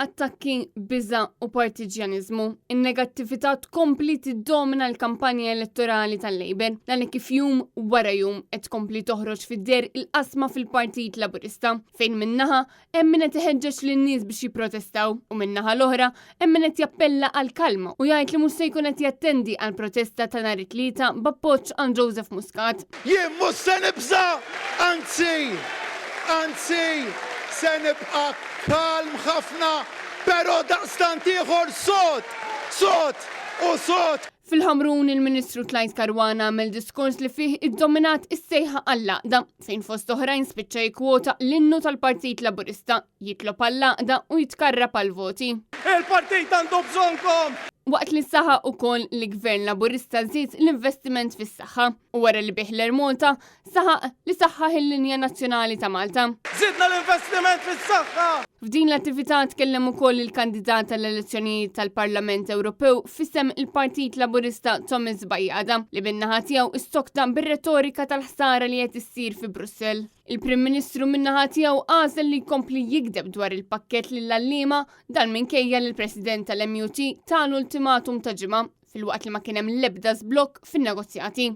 attakki, biża' u partiġjanizmu. In-negattività tkompli tiddomina l-kampanja elettorali tal-Labour dan kif jum wara jum qed tkompli toħroġ fid-der il-qasma fil-Partit Laburista fejn minnaħa hemm min qed iħeġġeġ lin-nies biex jipprotestaw u minnaħa l-oħra hemm min qed jappella għal kalma u jgħid li mhux se jkun qed jattendi għal protesta ta' nhar it-tlieta b'appoġġ għal Joseph Muscat. Jien mhux se nibża, anzi se nibqa' kalm ħafna, però daqstant ieħor sod. Fil-Ħamrun il-Ministru Tlajt Karwana għamel diskors li fih iddominat is-sejħa għall-laqda fejn fost oħrajn spiċċa jkwota l-innu tal-Partit Laburista jitlob għall-laqda u jitkarrab għall-voti. Il-partit għandu bżonkom! Waqt li saħa ukoll li Gvern Laburista żied l-investiment fis-saħħa u wara li Biħler Malta saħaq li saħħaħ il-linja nazzjonali ta' Malta. Żidna l-investiment fis-saħħa! F'din l-attività tkellem ukoll il-kandidat tal-elezzjonijiet tal-Parlament Ewropew f'isem il-Partit Laburista Thomas Bajjada li bin-naħa tiegħu istokta bir-retorika tal-ħsara li qed issir fi Brussell. Il-Prim Ministru min-naħa tiegħu għażel li jkompli jikdeb dwar il-pakkett lill-għalliema dan minkejja li l-President tal-MUT tal ultimatum ta' ġimgħa fil-waqt li ma kien hemm l-ebda żblokk fin-negozjati.